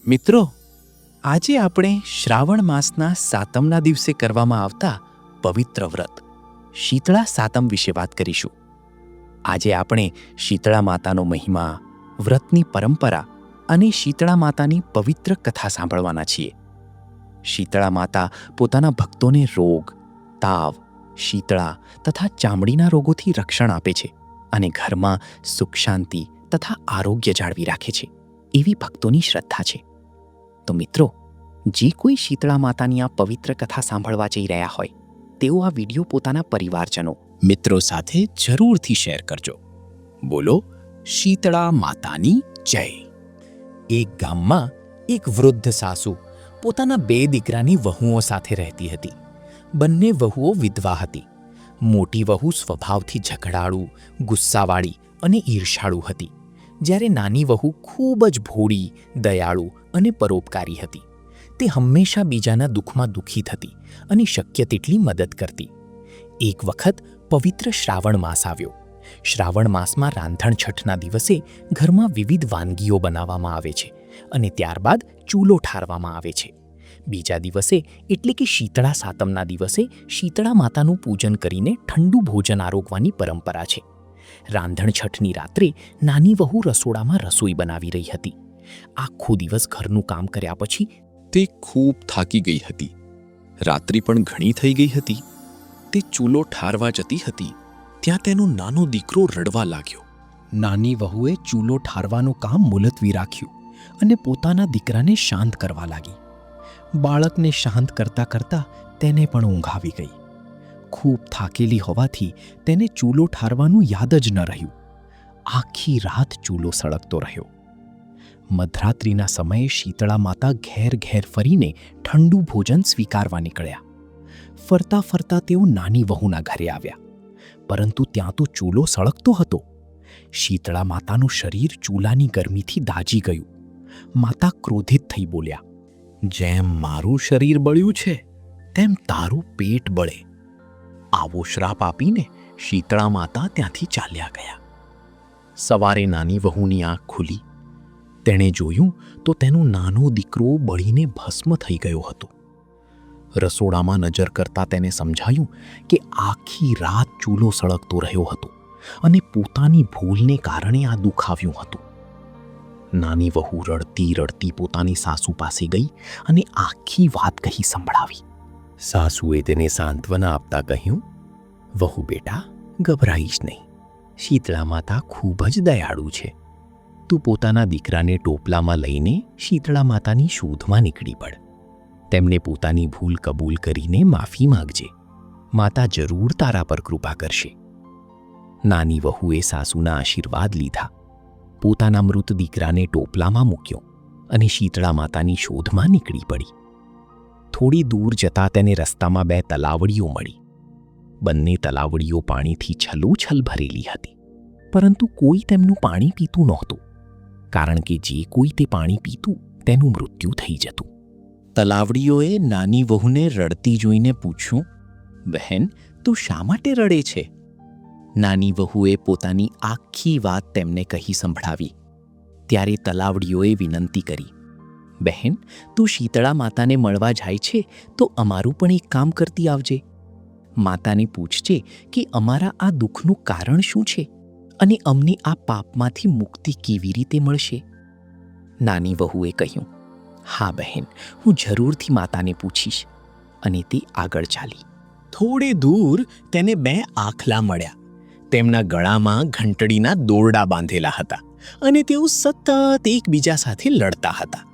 મિત્રો, આજે આપણે શ્રાવણ માસના સાતમના દિવસે કરવામાં આવતા પવિત્ર વ્રત શીતળા સાતમ વિશે વાત કરીશું. આજે આપણે શીતળા માતાનો મહિમા, વ્રતની પરંપરા અને શીતળા માતાની પવિત્ર કથા સાંભળવાના છીએ. શીતળા માતા પોતાના ભક્તોને રોગ, તાવ, શીતળા તથા ચામડીના રોગોથી રક્ષણ આપે છે અને ઘરમાં સુખ શાંતિ તથા આરોગ્ય જાળવી રાખે છે, એવી ભક્તોની શ્રદ્ધા છે. તો મિત્રો, જે કોઈ શીતળા માતાની આ પવિત્ર કથા સાંભળવા જઈ રહ્યા હોય તેઓ આ વિડીયો પોતાના પરિવારજનો, મિત્રો સાથે જરૂરથી શેર કરજો. બોલો શીતળા માતાની જય. એક ગામમાં એક વૃદ્ધ સાસુ પોતાના 2 દીકરાની વહુઓ સાથે રહેતી હતી. બંને વહુઓ વિધવા હતી. મોટી વહુ સ્વભાવથી ઝઘડાળુ, ગુસ્સાવાળી અને ઈર્ષાળુ હતી, જ્યારે નાની વહુ ખૂબ જ ભોળી, દયાળુ અને પરોપકારી હતી. તે હંમેશા બીજાના દુઃખમાં દુઃખી થતી અને શક્ય તેટલી મદદ કરતી. એક વખત પવિત્ર શ્રાવણ માસ આવ્યો. શ્રાવણ માસમાં રાંધણ છઠના દિવસે ઘરમાં વિવિધ વાનગીઓ બનાવવામાં આવે છે અને ત્યારબાદ ચૂલો ઠારવામાં આવે છે. બીજા દિવસે એટલે કે શીતળા સાતમના દિવસે શીતળા માતાનું પૂજન કરીને ઠંડુ ભોજન આરોગવાની પરંપરા છે. રાંધણ છઠની રાત્રે નાની વહુ રસોડામાં રસોઈ બનાવી રહી હતી. આખો દિવસ ઘરનું કામ કર્યા પછી તે ખૂબ થાકી ગઈ હતી. રાત્રિ પણ ઘણી થઈ ગઈ હતી. તે ચૂલો ઠારવા જતી હતી ત્યાં તેનો નાનો દીકરો રડવા લાગ્યો. નાની વહુએ ચૂલો ઠારવાનું કામ મુલતવી રાખ્યું અને પોતાના દીકરાને શાંત કરવા લાગી. બાળકને શાંત કરતાં કરતાં તેને પણ ઊંઘ આવી ગઈ. ખૂબ થાકેલી હોવાથી તેને ચૂલો ઠારવાનું યાદ જ ન રહ્યું. આખી રાત ચૂલો સળગતો રહ્યો. મધરાત્રિના સમયે શીતળા માતા ઘેર ઘેર ફરીને ઠંડુ ભોજન સ્વીકારવા નીકળ્યા. ફરતા ફરતા તેઓ નાની વહુના ઘરે આવ્યા, પરંતુ ત્યાં તો ચૂલો સળગતો હતો. શીતળા માતાનું શરીર ચૂલાની ગરમીથી દાઝી ગયું. માતા ક્રોધિત થઈ બોલ્યા, જેમ મારું શરીર બળ્યું છે તેમ તારું પેટ બળે. આવો શ્રાપ આપીને શીતળા માતા ત્યાંથી ચાલ્યા ગયા. સવારે નાની વહુની આંખ ખુલી. તેણે જોયું તો તેનો નાનો દીકરો બળીને ભસ્મ થઈ ગયો હતો. રસોડામાં નજર કરતાં તેને સમજાયું કે આખી રાત ચૂલો સળગતો રહ્યો હતો અને પોતાની ભૂલને કારણે આ દુઃખ આવ્યું હતું. નાની વહુ રડતી રડતી પોતાની સાસુ પાસે ગઈ અને આખી વાત કહી સંભળાવી. સાસુએ તેને સાંત્વના આપતા કહ્યું, વહુ બેટા, ગભરાઈશ નહીં. શીતળા માતા ખૂબ જ દયાળુ છે. તું પોતાના દીકરાને ટોપલામાં લઈને શીતળા માતાની શોધમાં નીકળી પડ. તેમને પોતાની ભૂલ કબૂલ કરીને માફી માંગજે. માતા જરૂર તારા પર કૃપા કરશે. નાની વહુએ સાસુના આશીર્વાદ લીધા. પોતાના મૃત દીકરાને ટોપલામાં મૂક્યો અને શીતળા માતાની શોધમાં નીકળી પડી. થોડી દૂર જતાં તેને રસ્તામાં 2 તલાવડીઓ મળી. બંને તલાવડીઓ પાણીથી છલોછલ ભરેલી હતી, પરંતુ કોઈ તેમનું પાણી પીતું નહોતું, કારણ કે જે કોઈ તે પાણી પીતું તેનું મૃત્યુ થઈ જતું. તલાવડીઓએ નાની વહુને રડતી જોઈને પૂછ્યું, બહેન, તું શા માટે રડે છે? નાની વહુએ પોતાની આખી વાત તેમને કહી સંભળાવી. ત્યારે તલાવડીઓએ વિનંતી કરી, બહેન, તું શીતળા માતાને મળવા જાય છે તો અમારું પણ એક કામ કરતી આવજે. માતાને પૂછજે કે અમારા આ દુઃખનું કારણ શું છે અને અમને આ પાપમાંથી મુક્તિ કેવી રીતે મળશે. નાની વહુએ કહ્યું, હા બહેન, હું જરૂરથી માતાને પૂછીશ. અને તે આગળ ચાલી. થોડે દૂર તેને 2 આખલા મળ્યા. તેમના ગળામાં ઘંટડીના દોરડા બાંધેલા હતા અને તેઓ સતત એકબીજા સાથે લડતા હતા.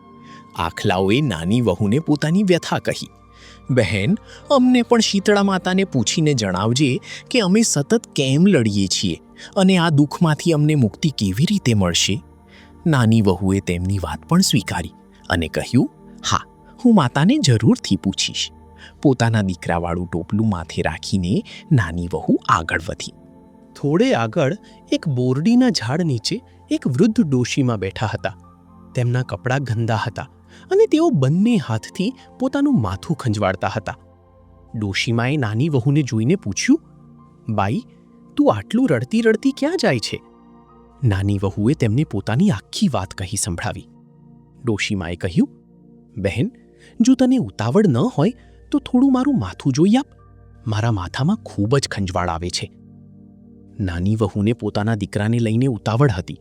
આખલાઓએ નાની વહુને પોતાની વ્યથા કહી, બહેન, અમને પણ શીતળા માતાને પૂછીને જણાવજે કે અમે સતત કેમ લડીએ છીએ અને આ દુઃખમાંથી અમને મુક્તિ કેવી રીતે મળશે. નાની વહુએ તેમની વાત પણ સ્વીકારી અને કહ્યું, હા, હું માતાને જરૂરથી પૂછીશ. પોતાના દીકરાવાળું ટોપલું માથે રાખીને નાની વહુ આગળ વધી. થોડે આગળ એક બોરડીના ઝાડ નીચે એક વૃદ્ધ ડોશીમાં બેઠા હતા. તેમના કપડાં ગંદા હતા અને તેઓ બંને હાથથી પોતાનું માથું ખંજવાળતા હતા. ડોશીમાએ નાની વહુને જોઈને પૂછ્યું, બાઈ, તું આટલું રડતી રડતી ક્યાં જાય છે? નાની વહુએ તેમને પોતાની આખી વાત કહી સંભળાવી. ડોશીમાએ કહ્યું, બહેન, જો તને ઉતાવળ ન હોય તો થોડું મારું માથું જોઈ આપ. મારા માથામાં ખૂબ જ ખંજવાળ આવે છે. નાની વહુને પોતાના દીકરાને લઈને ઉતાવળ હતી,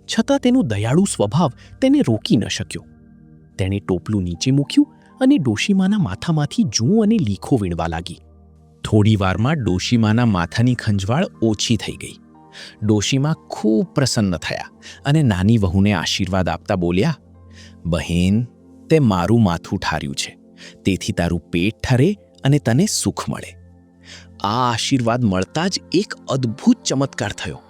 છતાં તેનો દયાળુ સ્વભાવ તેને રોકી ન શક્યો. તેણે ટોપલું નીચે મૂક્યું અને ડોશીમાના માથામાંથી જૂં અને લીખો વીણવા લાગી. થોડી વારમાં ડોશીમાના માથાની ખંજવાળ ઓછી થઈ ગઈ. ડોશીમા ખૂબ પ્રસન્ન થયા અને નાની વહુને આશીર્વાદ આપતા બોલ્યા, બહેન, તે મારું માથું ઠાર્યું છે, તેથી તારું પેટ ઠરે અને તને સુખ મળે. આ આશીર્વાદ મળતા જ એક અદ્ભુત ચમત્કાર થયો.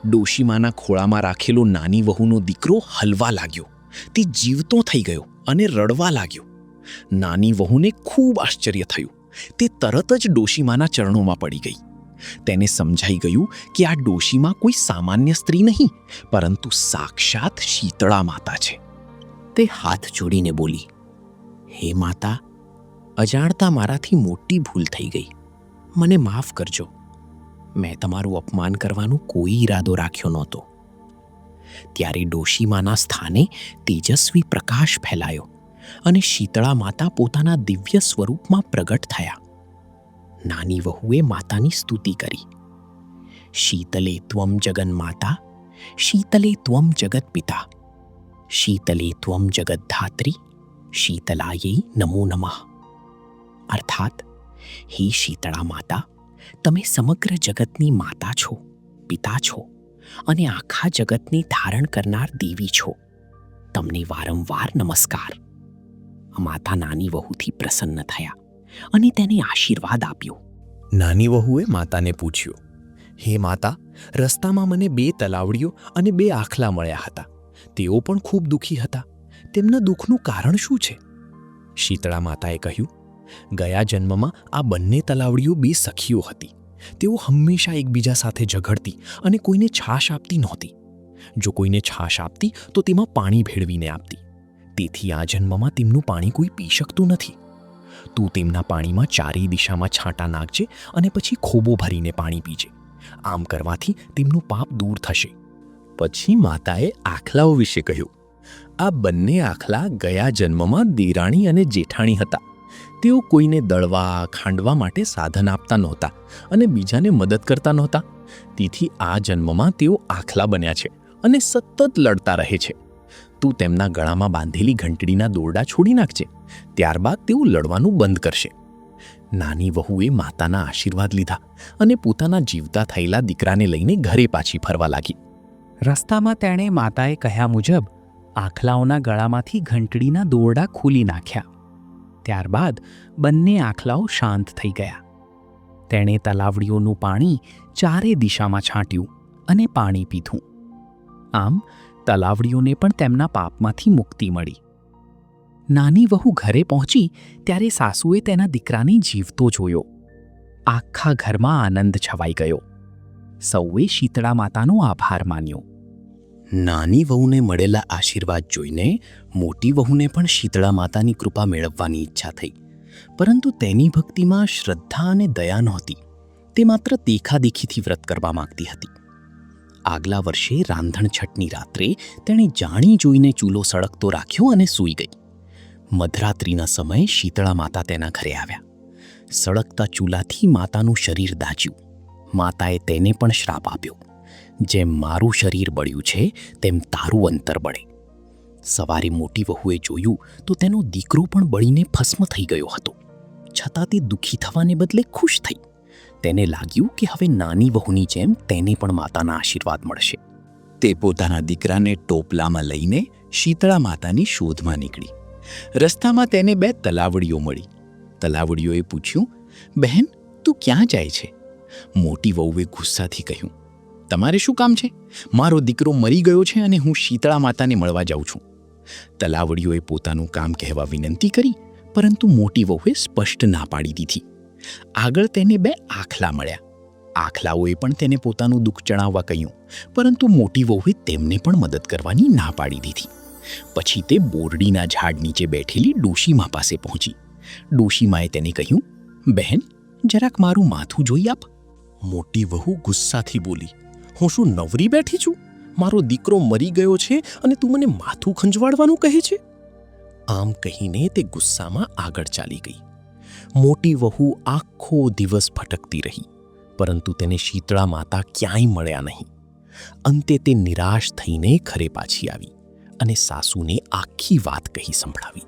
ડોશીમાના ખોળામાં રાખેલો નાની વહુનો દીકરો હલવા લાગ્યો. તે જીવતો થઈ ગયો અને રડવા લાગ્યો. નાની વહુને ખૂબ આશ્ચર્ય થયું. તે તરત જ ડોશીમાના ચરણોમાં પડી ગઈ. તેને સમજાઈ ગયું કે આ ડોશીમા કોઈ સામાન્ય સ્ત્રી નહીં, પરંતુ સાક્ષાત શીતળા માતા છે. તે હાથ જોડીને બોલી, હે માતા, અજાણતા મારાથી મોટી ભૂલ થઈ ગઈ. મને માફ કરજો. મેં તમારું અપમાન કરવાનો કોઈ ઈરાદો રાખ્યો નહોતો. ત્યારે ડોશીમાના સ્થાને તેજસ્વી પ્રકાશ ફેલાયો અને શીતળા માતા પોતાના દિવ્ય સ્વરૂપમાં પ્રગટ થયા. નાની વહુએ માતાની સ્તુતિ કરી. શીતલે ત્વમ જગન્માતા, શીતલે ત્વમ જગત્પિતા, શીતલે ત્વમ જગદ્ધાત્રી, શીતલાયૈ નમો નમઃ. અર્થાત, હે શીતળા માતા, તમે સમગ્ર જગતની માતા છો, પિતા છો અને આખા જગતને ધારણ કરનાર દેવી છો. તમને વારંવાર નમસ્કાર. માતા નાની વહુથી પ્રસન્ન થયા અને તેને આશીર્વાદ આપ્યો. નાની વહુએ માતાને પૂછ્યું, હે માતા, રસ્તામાં મને 2 તલાવડીઓ અને 2 આખલા મળ્યા હતા. તેઓ પણ ખૂબ દુઃખી હતા. તેમના દુઃખનું કારણ શું છે? શીતળા માતાએ કહ્યું, ગયા જન્મમાં આ બંને તલાવડીઓ 2 સખીઓ હતી. તેઓ હંમેશા એકબીજા સાથે ઝઘડતી અને કોઈને છાશ આપતી નહોતી. જો કોઈને છાશ આપતી તો તેમાં પાણી ભેળવીને આપતી. તેથી આ જન્મમાં તેમનું પાણી કોઈ પી શકતું નથી. તું તેમના પાણીમાં ચારેય દિશામાં છાંટા નાખજે અને પછી ખોબો ભરીને પાણી પીજે. આમ કરવાથી તેમનું પાપ દૂર થશે. પછી માતાએ આખલાઓ વિશે કહ્યું. આ બંને આખલા ગયા જન્મમાં દેરાણી અને જેઠાણી હતા. તેઓ કોઈને દળવા ખાંડવા માટે સાધન આપતા નહોતા અને બીજાને મદદ કરતા નહોતા. તેથી આ જન્મમાં તેઓ આખલા બન્યા છે અને સતત લડતા રહે છે. તું તેમના ગળામાં બાંધેલી ઘંટડીના દોરડા છોડી નાખજે. ત્યારબાદ તેઓ લડવાનું બંધ કરશે. નાની વહુએ માતાના આશીર્વાદ લીધા અને પોતાના જીવતા થયેલા દીકરાને લઈને ઘરે પાછી ફરવા લાગી. રસ્તામાં તેણે માતાએ કહ્યા મુજબ આખલાઓના ગળામાંથી ઘંટડીના દોરડા ખોલી નાખ્યા. ત્યારબાદ બંને આખલાઓ શાંત થઈ ગયા. તેણે તલાવડીઓનું પાણી ચારે દિશામાં છાંટ્યું અને પાણી પીધું. આમ તલાવડીઓને પણ તેમના પાપમાંથી મુક્તિ મળી. નાની વહુ ઘરે પહોંચી ત્યારે સાસુએ તેના દીકરાને જીવતો જોયો. આખા ઘરમાં આનંદ છવાઈ ગયો. સૌએ શીતળા માતાનો આભાર માન્યો. નાની વહુને મળેલા આશીર્વાદ જોઈને મોટી વહુને પણ શીતળા માતાની કૃપા મેળવવાની ઈચ્છા થઈ. પરંતુ તેની ભક્તિમાં શ્રદ્ધા અને દયા નહોતી. તે માત્ર દેખાદેખીથી વ્રત કરવા માંગતી હતી. આગલા વર્ષે રાંધણછઠની રાત્રે તેણે જાણી જોઈને ચૂલો સળગતો રાખ્યો અને સૂઈ ગઈ. મધરાત્રિના સમયે શીતળા માતા તેના ઘરે આવ્યા. સળગતા ચૂલાથી માતાનું શરીર દાઝ્યું. માતાએ તેને પણ શ્રાપ આપ્યો, જેમ મારું શરીર બળ્યું છે તેમ તારું અંતર બળે. સવારે મોટી વહુએ જોયું તો તેનો દીકરો પણ બળીને ભસ્મ થઈ ગયો હતો. છતાં તે દુઃખી થવાને બદલે ખુશ થઈ. તેને લાગ્યું કે હવે નાની વહુની જેમ તેને પણ માતાના આશીર્વાદ મળશે. તે પોતાના દીકરાને ટોપલામાં લઈને શીતળા માતાની શોધમાં નીકળી. રસ્તામાં તેને 2 તલાવડીઓ મળી. તલાવડીઓએ પૂછ્યું, બહેન, તું ક્યાં જાય છે? મોટી વહુએ ગુસ્સાથી કહ્યું, તમારે શું કામ છે? મારો દીકરો મરી ગયો છે અને હું શીતળા માતાને મળવા જાઉં છું. તલાવડીઓએ પોતાનું કામ કહેવા વિનંતી કરી, પરંતુ મોટી વહુએ સ્પષ્ટ ના પાડી દીધી. આગળ તેને 2 આખલા મળ્યા. આખલાઓએ પણ તેને પોતાનું દુઃખ જણાવવા કહ્યું, પરંતુ મોટી વહુએ તેમને પણ મદદ કરવાની ના પાડી દીધી. પછી તે બોરડીના ઝાડ નીચે બેઠેલી ડોશીમા પાસે પહોંચી. ડોશીમાએ તેને કહ્યું, બહેન, જરાક મારું માથું જોઈ આપ. મોટી વહુ ગુસ્સાથી બોલી, હું શું નવરી બેઠી છું? મારો દીકરો મરી ગયો છે અને તું મને માથું ખંજવાળવાનું કહે છે? આમ કહીને તે ગુસ્સામાં આગળ ચાલી ગઈ. મોટી વહુ આખો દિવસ ભટકતી રહી, પરંતુ તેને શીતળા માતા ક્યાંય મળ્યા નહીં. અંતે તે નિરાશ થઈને ઘરે પાછી આવી અને સાસુને આખી વાત કહી સંભળાવી.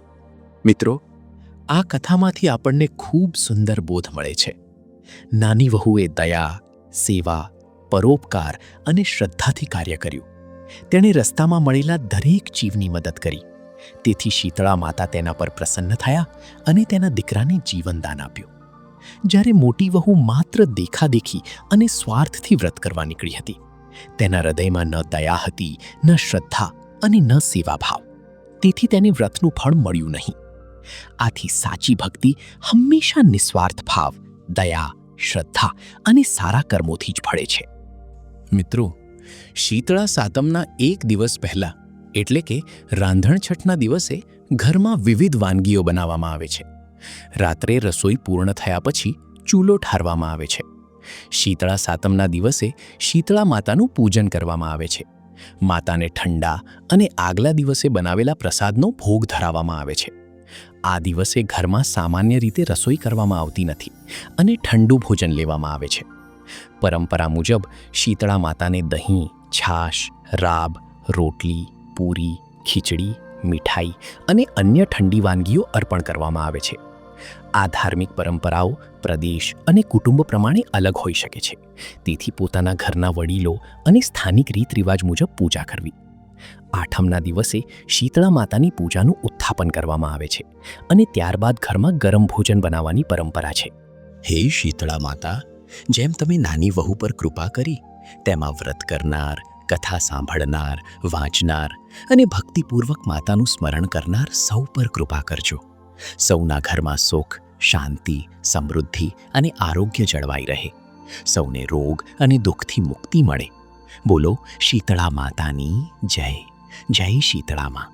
મિત્રો, આ કથામાંથી આપણને ખૂબ સુંદર બોધ મળે છે. નાની વહુએ દયા, સેવા, પરોપકાર અને શ્રદ્ધાથી કાર્ય કર્યું. તેણે રસ્તામાં મળેલા દરેક જીવની મદદ કરી. તેથી શીતળા માતા તેના પર પ્રસન્ન થયા અને તેના દીકરાને જીવનદાન આપ્યું. જ્યારે મોટી વહુ માત્ર દેખાદેખી અને સ્વાર્થથી વ્રત કરવા નીકળી હતી, તેના હૃદયમાં ન દયા હતી, ન શ્રદ્ધા અને ન સેવાભાવ. તેથી તેને વ્રતનું ફળ મળ્યું નહીં. આથી સાચી ભક્તિ હંમેશા નિસ્વાર્થ ભાવ, દયા, શ્રદ્ધા અને સારા કર્મોથી જ ફળે છે. મિત્રો, શીતળા સાતમના એક દિવસ પહેલા, એટલે કે રાંધણછઠના દિવસે ઘરમાં વિવિધ વાનગીઓ બનાવવામાં આવે છે. રાત્રે રસોઈ પૂર્ણ થયા પછી ચૂલો ઠારવામાં આવે છે. શીતળા સાતમના દિવસે શીતળા માતાનું પૂજન કરવામાં આવે છે. માતાને ઠંડા અને આગલા દિવસે બનાવેલા પ્રસાદનો ભોગ ધરાવવામાં આવે છે. આ દિવસે ઘરમાં સામાન્ય રીતે રસોઈ કરવામાં આવતી નથી અને ઠંડુ ભોજન લેવામાં આવે છે. પરંપરા મુજબ શીતળા માતાને દહીં, છાશ, રાબ, રોટલી, પૂરી, ખીચડી, મીઠાઈ અને અન્ય ઠંડી વાનગીઓ અર્પણ કરવામાં આવે છે. આ ધાર્મિક પરંપરાઓ પ્રદેશ અને કુટુંબ પ્રમાણે અલગ હોઈ શકે છે. તેથી પોતાના ઘરના વડીલો અને સ્થાનિક રીત રિવાજ મુજબ પૂજા કરવી. આઠમના દિવસે શીતળા માતાની પૂજાનું ઉત્થાપન કરવામાં આવે છે અને ત્યારબાદ ઘરમાં ગરમ ભોજન બનાવવાની પરંપરા છે. હે શીતળા માતા, જેમ તમે નાની વહુ પર કૃપા કરી, તેમાં વ્રત કરનાર, કથા સાંભળનાર, વાંચનાર અને ભક્તિપૂર્વક માતાનું સ્મરણ કરનાર સૌ પર કૃપા કરજો. સૌના ઘરમાં સુખ, શાંતિ, સમૃદ્ધિ અને આરોગ્ય જળવાઈ રહે. સૌને રોગ અને દુઃખથી મુક્તિ મળે. બોલો શીતળા માતાની જય. જય શીતળા માં.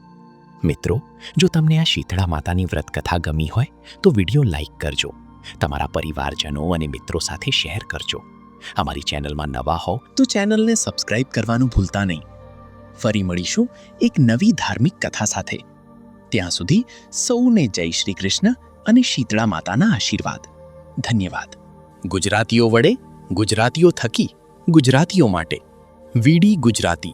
મિત્રો, જો તમને આ શીતળા માતાની વ્રતકથા ગમી હોય તો વિડીયો લાઈક કરજો. તમારા પરિવારજનો અને મિત્રો સાથે શેર કરજો. અમારી ચેનલમાં નવા હો તો ચેનલને સબસ્ક્રાઇબ કરવાનું ભૂલતા નહીં. ફરી મળીશું એક નવી ધાર્મિક કથા સાથે. ત્યાં સુધી સૌને જય શ્રી કૃષ્ણ અને શીતળા માતાના આશીર્વાદ. ધન્યવાદ. ગુજરાતીઓ વડે, ગુજરાતીઓ થકી, ગુજરાતીઓ માટે. વીડી ગુજરાતી.